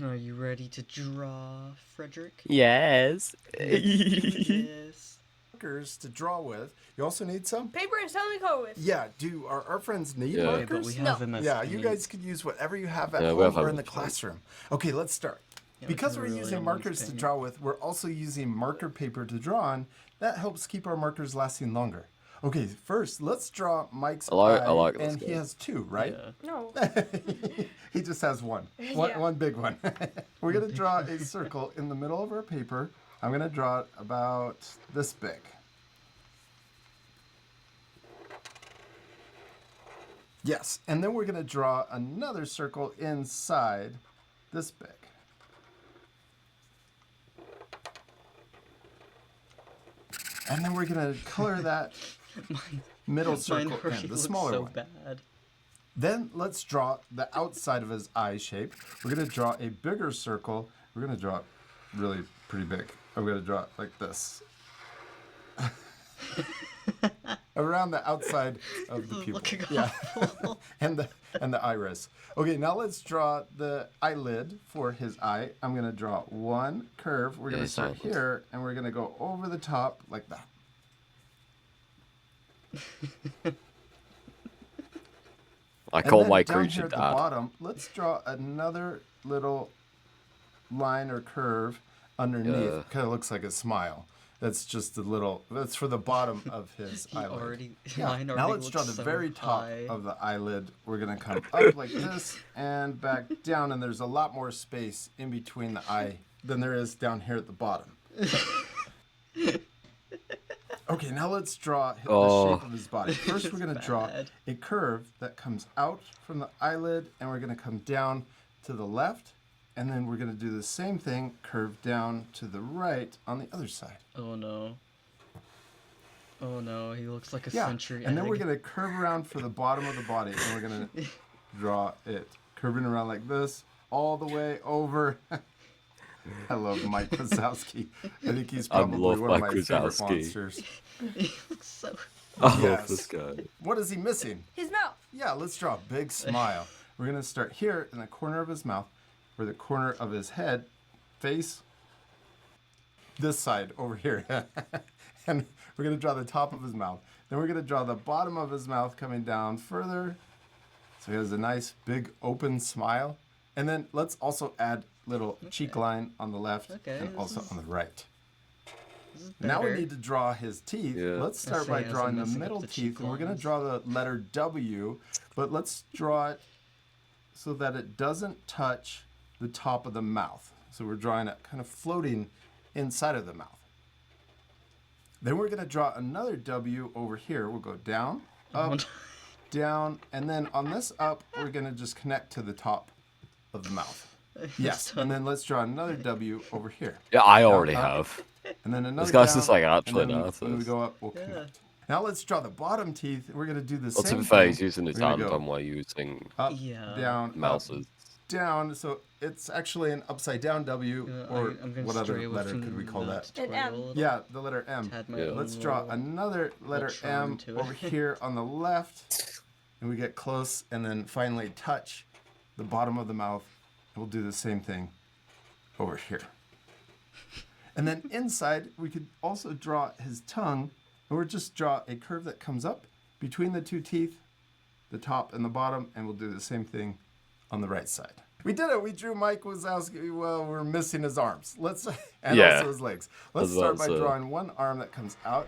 Are you ready to draw, Frederick? Yes. Yes. Markers to draw with. You also need some Paper and styling color with. Yeah, do our friends need Yeah. Okay, markers? but we have them as Yeah, you paints. guys could use whatever you have at Yeah, we home have or in the them. classroom. Okay, let's start. Yeah, we Because can we're really using only markers use to paint. draw with, we're also using marker paper to draw on. That helps keep our markers lasting longer. Okay, first, let's draw Mike's eye, I like this and he guy. has two, right? Yeah. No. He just has one. Yeah. One big one. We're going to draw a circle in the middle of our paper. I'm going to draw it about this big. Yes, and then we're going to draw another circle inside this big. And then we're going to color that middle Mine circle already in, the looks smaller so one. bad. Then let's draw the outside of his eye shape. We're going to draw a bigger circle. We're going to draw it really pretty big. I'm going to draw it like this. Around the outside of the pupil. Looking Yeah. awful. and the iris. Okay, now let's draw the eyelid for his eye. I'm going to draw one curve. We're going to start here, and we're going to go over the top like that. I call my down creature here at the dad. bottom, let's draw another little line or curve underneath. Yeah. Kind of looks like a smile. That's just a little. That's for the bottom of his He eyelid. already. Yeah. Mine Now already let's draw the looks so very top high. of the eyelid. We're gonna come up like this and back down, and there's a lot more space in between the eye than there is down here at the bottom. Okay, now let's draw the shape of his body. First, we're It's going to draw bad. a curve that comes out from the eyelid, and we're going to come down to the left, and then we're going to do the same thing, curve down to the right on the other side. Oh no. Oh no, he looks like a Yeah, century and then we're egg. going to curve around for the bottom of the body, and we're going to draw it curving around like this, all the way over. I love Mike Wazowski. I think he's probably love one of Mike my favorite Wazowski. monsters. He looks so. I love Yes. this guy. What is he missing? His mouth. Yeah, let's draw a big smile. We're going to start here in the corner of his mouth, or the corner of his head, face, this side over here. And we're going to draw the top of his mouth. Then we're going to draw the bottom of his mouth coming down further. So he has a nice big open smile. And then let's also add little cheek line on the left Okay, and this also is- on the right. This is Now we better. need to draw his teeth. Yeah. Let's start say, by as I'm drawing the messing up middle the teeth, cheek and we're going to lines. draw the letter W, but let's draw it so that it doesn't touch the top of the mouth. So we're drawing it kind of floating inside of the mouth. Then we're going to draw another W over here. We'll go down, up, down, and then on this up, we're going to just connect to the top of the mouth. Yes, and then let's draw another W over here. Yeah, I already up. have. And then another guy's down, just, like, and actually then knows when we this. go up, we'll connect. Now let's draw the bottom teeth. We're going to do the Well, to same be fair, thing. he's using his We're gonna hand go and we're using up, Yeah. down, mouses. up, down. So it's actually an upside down W, or I'm gonna what stray other away letter from could we call that? An M. tutorial a little. Yeah, the letter M. Had my Yeah. own Let's draw little- another letter charm M to it. over here on the left. And we get close, and then finally touch the bottom of the mouth. We'll do the same thing over here. And then inside, we could also draw his tongue, and we'll just draw a curve that comes up between the two teeth, the top and the bottom, and we'll do the same thing on the right side. We did it. We drew Mike Wazowski. Well, we're missing his arms. And Yeah. also his legs. Let's As start well, by so- drawing one arm that comes out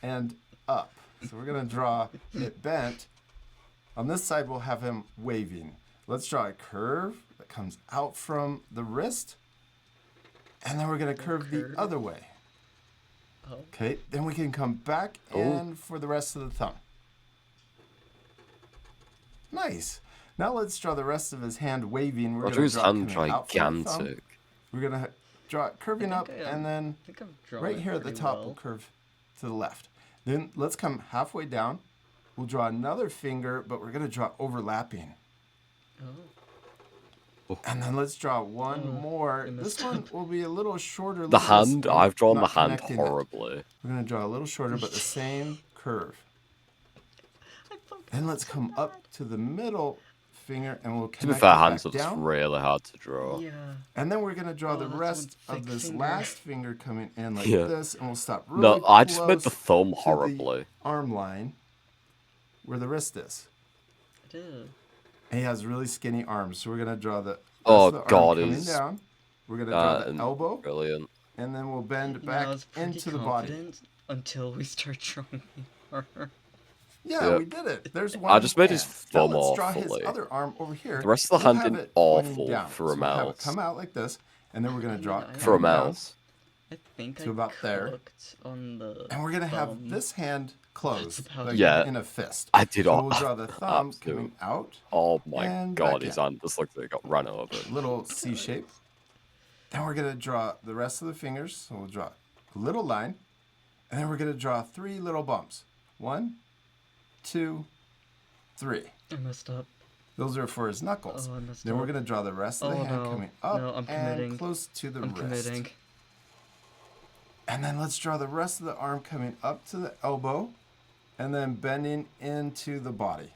and up. So we're going to draw it bent. On this side, we'll have him waving. Let's draw a curve that comes out from the wrist. And then we're going to curve the curve. other way. Oh. Okay, then we can come back in for the rest of the thumb. Nice. Now let's draw the rest of his hand waving. We're I going drew to his draw it hand coming out from the thumb. gigantic. We're going to draw it curving up, think I, and then I think I've drawn right it here at the pretty top, well. we'll curve to the left. Then let's come halfway down. We'll draw another finger, but we're going to draw overlapping. Oh. And then let's draw one more. I This messed one up. will be a little shorter. The Look at this. hand, I'm I've drawn not the hand connecting it. horribly. We're going to draw a little shorter, but the same curve. I focused Then let's so come bad. up to the middle finger, and we'll To be connect fair, it hands back are just down. really hard to draw. Yeah. And then we're gonna draw Oh, the that's one rest of thick this finger. last finger coming in like Yeah. this, and we'll stop really No, I just close made the thumb to the horribly. arm line where the wrist is. I did. And he has really skinny arms, so we're gonna draw the rest Oh, of the arm God, coming he's down. We're gonna draw the and elbow, brilliant. and then we'll bend You know, back I was pretty into the body. confident until we start drawing the arm. Yeah, Yep. we did it. There's one. I just made his hand. Now thumb let's draw his awfully. other arm over here. The rest of the We'll hand have did it pointing awful down. for a So we'll have it mouse. come out like this, and then we're gonna draw it I For a coming down. mouse. I think To I about there. cooked on the And we're gonna have thumb. this hand closed, about like it. Yeah. in a fist. I did So all. we'll draw the thumb Absolute. coming out, Oh my and God, back his in. hand just looks like it got run over. Little C shape. Then we're gonna draw the rest of the fingers. So we'll draw a little line, and then we're gonna draw 3 little bumps. 1, 2, 3. I messed up. Those are for his knuckles. Oh, I messed Then up. we're gonna draw the rest of the Oh, hand no. coming up No, I'm and committing. close to the I'm wrist. committing. And then let's draw the rest of the arm coming up to the elbow, and then bending into the body.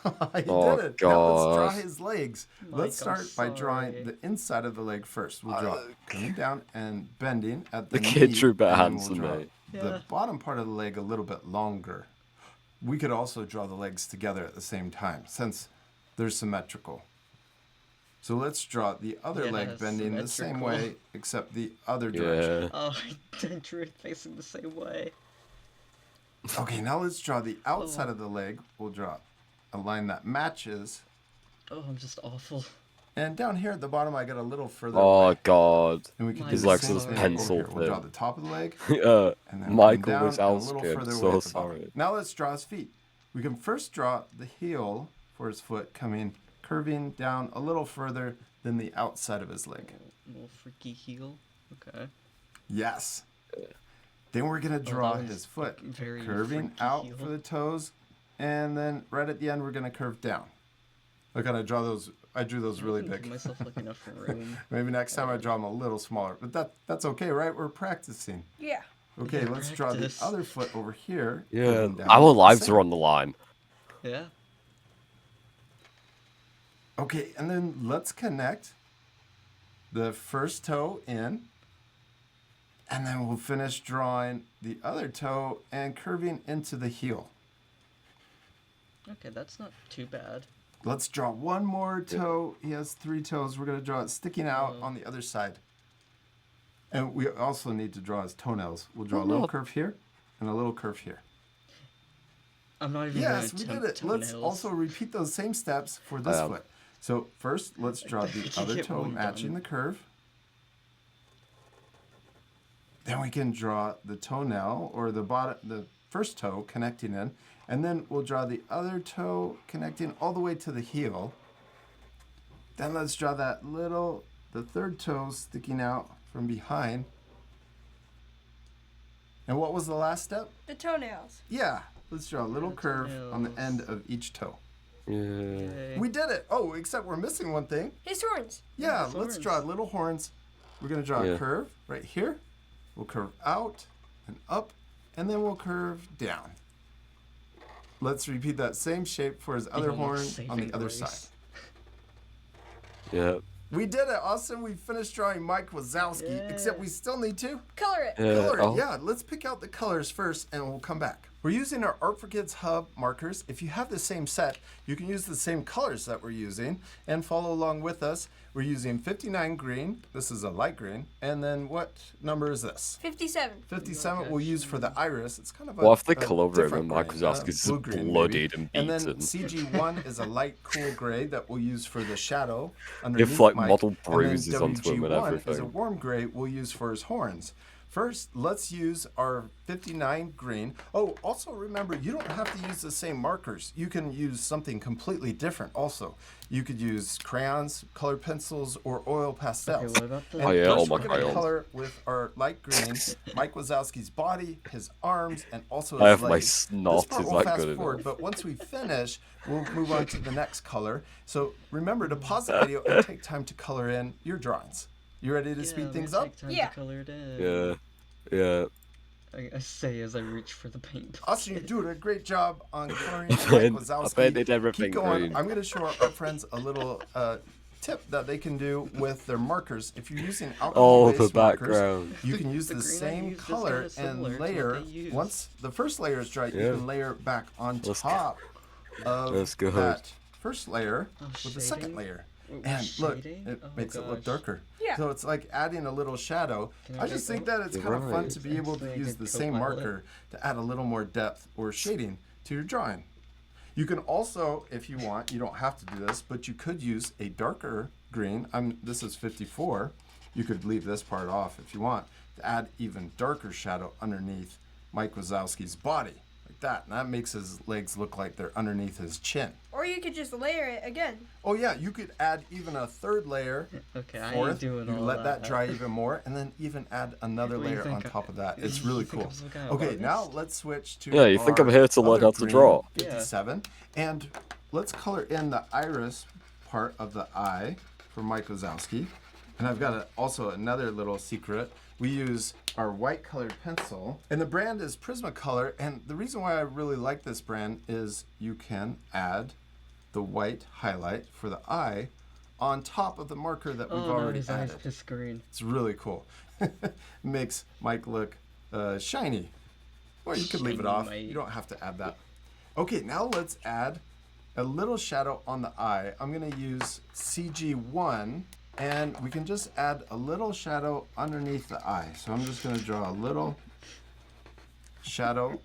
He Oh, did it. Now let's draw God. his legs. Mike, Let's I'm start by drawing sorry. the inside of the leg first. We'll draw coming down and bending at The the kid knee, drew better and then hands we'll than draw me. Yeah. the bottom part of the leg a little bit longer. We could also draw the legs together at the same time since they're symmetrical. So let's draw the other Yeah, leg bending the same symmetrical. way except the other direction. Yeah. Oh, I drew it facing the same way. Okay, now let's draw the outside of the leg. We'll draw a line that matches. Oh, I'm just awful. And down here at the bottom, I got a little further Oh away. God. And we can My do His the legs same are thing just over pencil here. We'll draw thin. the top of the leg, Yeah. and then come Michael down and a little Wazowski. further I'm away so at the bottom. sorry. Now let's draw his feet. We can first draw the heel for his foot curving down a little further than the outside of his leg. Little freaky heel. Okay. Yes. Then we're gonna draw was his foot very curving freaky out heel. for the toes, and then right at the end we're gonna curve down. Look, I drew those really I didn't big. give myself like enough room. Maybe next time I draw them a little smaller, but that's okay, right? We're practicing. Yeah. Okay, Yeah, let's draw the practice. other foot over here. Yeah. curving down Our the lives same. are on the line. Yeah. Okay, and then let's connect the first toe in, and then we'll finish drawing the other toe and curving into the heel. Okay, that's not too bad. Let's draw one more toe. He has 3 toes. We're going to draw it sticking out on the other side. And we also need to draw his toenails. We'll draw a little no. curve here and a little curve here. I'm not even Yes, gonna we did attempt it. Let's toenails. also repeat those same steps for this am. foot. So first, let's draw the Did you other get toe one matching done? the curve. Then we can draw the toenail or the first toe connecting in, and then we'll draw the other toe connecting all the way to the heel. Then let's draw the third toe sticking out from behind. And what was the last step? The toenails. Yeah, let's draw a little the curve on the toenails. end of each toe. Yeah. Okay. We did it. Oh, except we're missing one thing. His horns. Yeah, the let's horns. draw little horns. We're going to draw Yeah. a curve right here. We'll curve out and up, and then we'll curve down. Let's repeat that same shape for his other Even horn on saving the other grace. side. Yeah. We did it, Austin. We finished drawing Mike Wazowski, Yeah. except we still need to Color it. color it. oh. Yeah, let's pick out the colors first, and we'll come back. We're using our Art for Kids Hub markers. If you have the same set, you can use the same colors that we're using and follow along with us. We're using 59 green. This is a light green. And then what number is this? 57. 57 we'll use for the iris. It's kind of a What if they a color it different and Mike green, Wazowski's blue green, maybe. bloodied and And then beaten? CG1 is a light cool gray that we'll use for the shadow underneath like, Mike. model And then bruises onto him and WG1 is a everything. warm gray we'll use for his horns. First, let's use our 59 green. Oh, also remember, you don't have to use the same markers. You can use something completely different also. You could use crayons, colored pencils, or oil pastels. Okay, what about the- And Oh, yeah, first all my we're gonna crayons. color with our light green, Mike Wazowski's body, his arms, and also his I have my legs. snot, This part is we'll that fast good forward, enough? but once we finish, we'll move on to the next color. So remember to pause the video and take time to color in your drawings. You ready to Yeah, speed I'm thing gonna up? take time Yeah. to color it in. Yeah. Yeah. I say as I reach for the paint. Austin, you're doing a great job on coloring I Mike bet- Wazowski. I bet they did everything Keep going. green. I'm going to show our friends a little tip that they can do with their markers. If you're using Oh, alcohol-based the markers, background. you can use The the green I same used is color kinda similar and to what layer. they use. Once the first layer is dry, you Yeah. can layer back on Let's top of let's go. that first layer Oh, with the second shading? layer. With And look, shading? it Oh, makes it look gosh. darker. Yeah. So it's like adding a little shadow. Can I I just get think that? that it's You're kind of fun right. to be able to Actually, I use could the coat same my marker lip. to add a little more depth or shading to your drawing. You can also, if you want, you don't have to do this, but you could use a darker green. This is 54. You could leave this part off if you want to add even darker shadow underneath Mike Wazowski's body, like that. And that makes his legs look like they're underneath his chin. Or you could just layer it again. Oh yeah, you could add even a third layer. Okay, I ain't Fourth, doing you all let that dry even more, and then even add another What do you layer on think? top of that. It's You really think cool. I'm some kind of Okay, now artist? let's switch to Yeah, you think I'm our here to learn other how to green, draw. 57, and let's color in the iris part of the eye for Mike Wazowski. And I've got also another little secret. We use our white colored pencil, and the brand is Prismacolor. And the reason why I really like this brand is you can add the white highlight for the eye on top of the marker that we've Oh, no, already his eyes added. just green. It's really cool. Makes Mike look shiny. Or you could leave it Shiny off. Mike. You don't have to add that. Okay, now let's add a little shadow on the eye. I'm going to use CG1, and we can just add a little shadow underneath the eye. So I'm just going to draw a little shadow,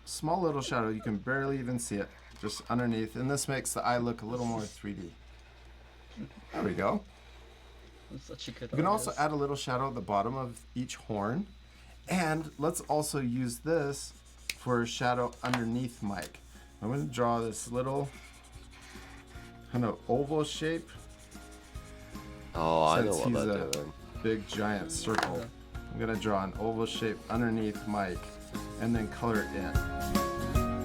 small little shadow. You can barely even see it, just underneath. And this makes the eye look a little more 3D. There we go. I'm such a good You can also artist. add a little shadow at the bottom of each horn. And let's also use this for a shadow underneath Mike. I'm going to draw this little kind of oval shape. Oh, I know Since what he's they're a doing. big giant circle. I'm going to draw an oval shape underneath Mike and then color it in.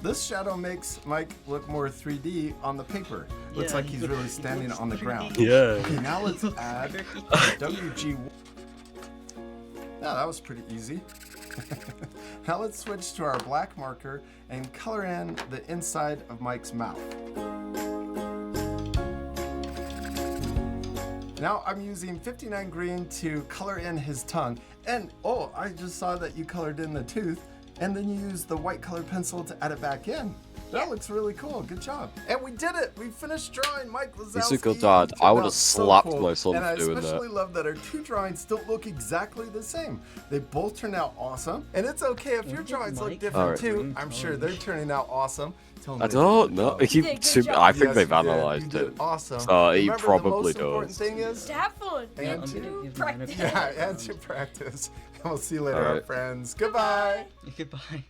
This shadow makes Mike look more 3D on the paper. Looks Yeah, like he he's look- really he standing looks on the 3D. ground. Yeah. Okay, now let's add WG. Yeah, that was pretty easy. Now let's switch to our black marker and color in the inside of Mike's mouth. Now I'm using 59 green to color in his tongue. And oh, I just saw that you colored in the tooth, and then you used the white colored pencil to add it back in. That looks really cool. Good job. And we did it. We finished drawing Mike Wazowski. He's a good dad. I Turned would have out so slapped cool. my son And I for doing especially that. love that our two drawings don't look exactly the same. They both turned out awesome. And it's okay if your did drawings look Mike different Alright. too. I'm sure they're turning out awesome. Tell them I they did a don't good know. job. He You did a good keeps. job. I think Yes, they've you did. analyzed You it. did awesome. So he Remember, probably the most important does. thing is To have fun And and to- to He's mine practice. yeah, and to practice. And we'll see you later, All our right. friends. Goodbye. Goodbye.